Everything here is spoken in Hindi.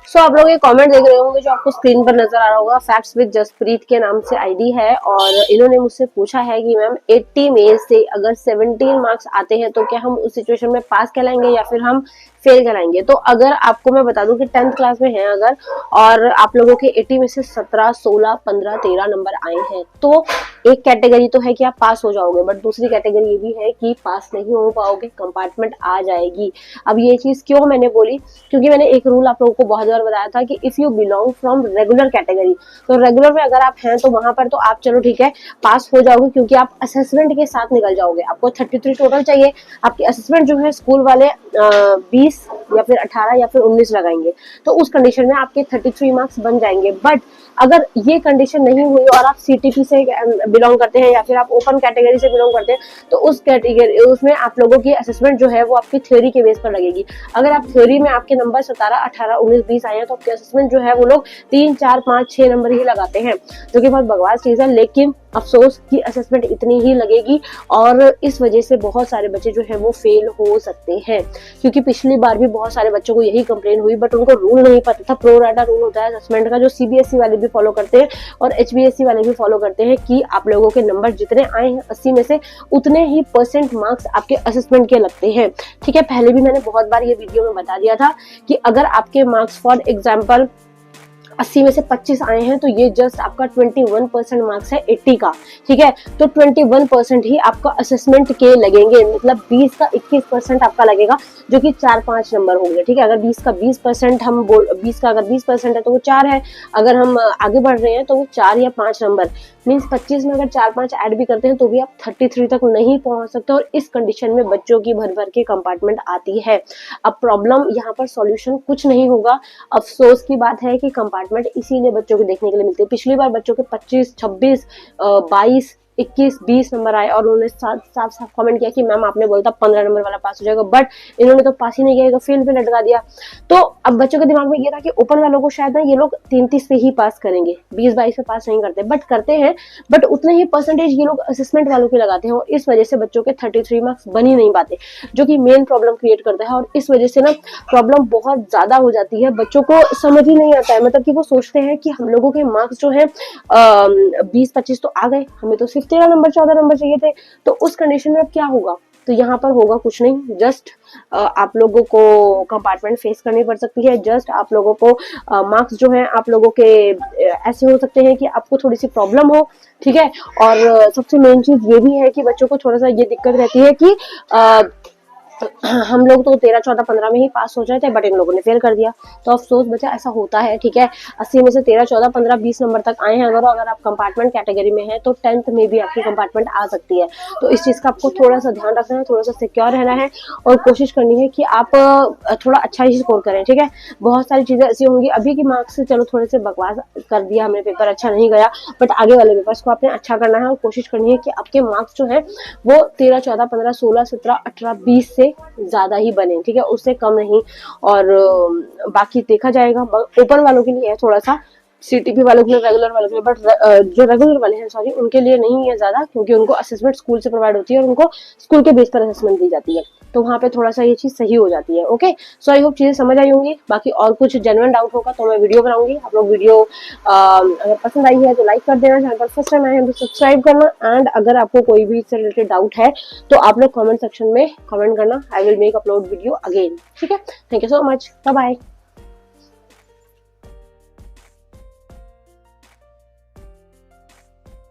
सो आप लोग ये कमेंट देख रहे होंगे जो आपको स्क्रीन पर नजर आ रहा होगा, फैक्ट्स विद जसप्रीत के नाम से आईडी है और इन्होंने मुझसे पूछा है कि मैम 80 में से अगर 17 मार्क्स आते हैं तो क्या हम उस सिचुएशन में पास कहलाएंगे या फिर हम फेल कराएंगे। तो अगर आपको मैं बता दूं कि 10th क्लास में है अगर और आप लोगों के 80 में से 17, 16, 15, 13 नंबर आए हैं तो एक कैटेगरी तो है कि आप पास हो जाओगे, बट दूसरी कैटेगरी ये भी है कि पास नहीं हो पाओगे, कंपार्टमेंट आ जाएगी। अब ये चीज क्यों मैंने बोली, क्योंकि मैंने एक रूल आप लोगों को बहुत बार बताया था कि if you belong from regular category, तो रेगुलर में अगर आप हैं तो वहां पर तो आप चलो ठीक है पास हो जाओगे क्योंकि आप असेसमेंट के साथ निकल जाओगे। आपको 33 टोटल चाहिए, आपके असेसमेंट जो है स्कूल वाले 20 या फिर 18 या फिर 19 लगाएंगे, तो उस कंडीशन में आपके 33 मार्क्स बन जाएंगे। बट अगर ये कंडीशन नहीं हुई और आप सीटीपी से बिलोंग करते हैं या फिर आप ओपन कैटेगरी से बिलोंग करते हैं तो उस कैटेगरी उसमें आप लोगों की असेसमेंट जो है वो आपकी थ्योरी के बेस पर लगेगी। अगर आप थ्योरी में आपके नंबर 17, 18, 19, 20 आए हैं तो आपके असेसमेंट जो है वो लोग 3, 4, 5, 6 नंबर ही लगाते हैं, जो कि बहुत बकवास चीज है। लेकिन अफसोस की असेसमेंट इतनी ही लगेगी और इस वजह से बहुत सारे बच्चे जो है वो फेल हो सकते हैं, क्योंकि पिछली बार भी बहुत सारे बच्चों को यही कंप्लेन हुई, बट उनको रूल नहीं पता था। प्रो राटा रूल होता है असेसमेंट का जो सीबीएसई वाले भी फॉलो करते हैं और एचबीएसई वाले भी फॉलो करते हैं कि आप लोगों के नंबर जितने आए हैं 80 में से उतने ही % मार्क्स आपके असेसमेंट के लगते हैं। ठीक है, पहले भी मैंने बहुत बार ये वीडियो में बता दिया था कि अगर आपके मार्क्स फॉर एग्जाम्पल 80 में से 25 आए हैं तो ये जस्ट आपका 21% मार्क्स है 80 का। ठीक है, तो 21% ही आपका असेसमेंट के लगेंगे, मतलब 20 का 21% आपका लगेगा जो कि 4-5 नंबर होंगे। ठीक है, अगर 20 का 20% हम 20 का अगर 20% है तो वो 4 है, अगर हम आगे बढ़ रहे हैं तो वो 4 या 5 नंबर मीन्स 25 में अगर 4-5 ऐड भी करते हैं तो भी आप 33 तक नहीं पहुंच सकते और इस कंडीशन में बच्चों की भर भर के कंपार्टमेंट आती है। अब प्रॉब्लम यहाँ पर सॉल्यूशन कुछ नहीं होगा। अफसोस की बात है कि कंपार्टमेंट इसीलिए बच्चों को देखने के लिए मिलते हैं। पिछली बार बच्चों के 25, 26, 22, 21, 20 नंबर आए और उन्होंने साफ साफ कमेंट किया कि मैम आपने बोला था 15 नंबर वाला पास हो जाएगा, बट इन्होंने तो पास ही नहीं किया, तो फेल पे लटका दिया। तो अब बच्चों के दिमाग में ये था कि ओपन वालों को शायद ना ये लोग 33 पे ही पास करेंगे, 20-22 पे पास नहीं करते, बट करते हैं, बट उतने ही परसेंटेज ये लोग असेसमेंट वालों के लगाते हैं और इस वजह से बच्चों के 33 मार्क्स बन ही नहीं पाते, जो कि मेन प्रॉब्लम क्रिएट करता है। और इस वजह से ना प्रॉब्लम बहुत ज्यादा हो जाती है, बच्चों को समझ ही नहीं आता है, मतलब कि वो सोचते हैं कि हम लोगों के मार्क्स जो है 20-25 तो आ गए, हमें तो सिर्फ 13 नंबर 14 नंबर चाहिए थे, तो उस कंडीशन में अब क्या होगा। तो यहाँ पर होगा कुछ नहीं, जस्ट आप लोगों को कंपार्टमेंट फेस करनी पड़ सकती है। जस्ट आप लोगों को मार्क्स जो है आप लोगों के ऐसे हो सकते हैं कि आपको थोड़ी सी प्रॉब्लम हो। ठीक है, और सबसे मेन चीज ये भी है कि बच्चों को थोड़ा सा ये दिक्कत रहती है कि हम लोग तो 13, 14, 15 में ही पास हो जाते हैं, बट इन लोगों ने फेल कर दिया। तो अफसोस बच्चा ऐसा होता है। ठीक है, 80 में से 13, 14, 15, 20 नंबर तक आए हैं अगर आप कंपार्टमेंट कैटेगरी में है तो 10th में भी आपकी कंपार्टमेंट आ सकती है। तो इस चीज का आपको थोड़ा सा ध्यान रखना है, थोड़ा सा सिक्योर रहना है और कोशिश करनी है कि आप थोड़ा अच्छा ही स्कोर करें। ठीक है, बहुत सारी चीजें ऐसी होंगी, अभी की मार्क्स से चलो थोड़े से बकवास कर दिया हमने, पेपर अच्छा नहीं गया, बट आगे वाले पेपर्स को आपने अच्छा करना है और कोशिश करनी है कि आपके मार्क्स जो है वो 13, 14, 15, 16, 17, 18, 20 से ज्यादा ही बने। ठीक है, उससे कम नहीं। और बाकी देखा जाएगा। ओपन वालों के लिए है थोड़ा सा, सीटीपी वालों के लिए, रेगुलर वालों के लिए, बट जो रेगुलर वाले हैं सॉरी उनके लिए नहीं है ज्यादा, क्योंकि उनको असेसमेंट स्कूल से प्रोवाइड होती है और उनको स्कूल के बेस पर असेसमेंट दी जाती है, तो वहाँ पे थोड़ा सा ये चीज सही हो जाती है। ओके, सो आई होप चीजें समझ आई होंगी। बाकी और कुछ जेन्युइन डाउट होगा तो मैं वीडियो बनाऊंगी। आप लोग वीडियो अगर पसंद आई है तो लाइक कर देना, चैनल पर फर्स्ट टाइम आए हैं तो सब्सक्राइब करना, एंड अगर आपको कोई भी इससे रिलेटेड डाउट है तो आप लोग कमेंट सेक्शन में कमेंट करना, I will make upload video again. ठीक है, thank you so much, bye bye.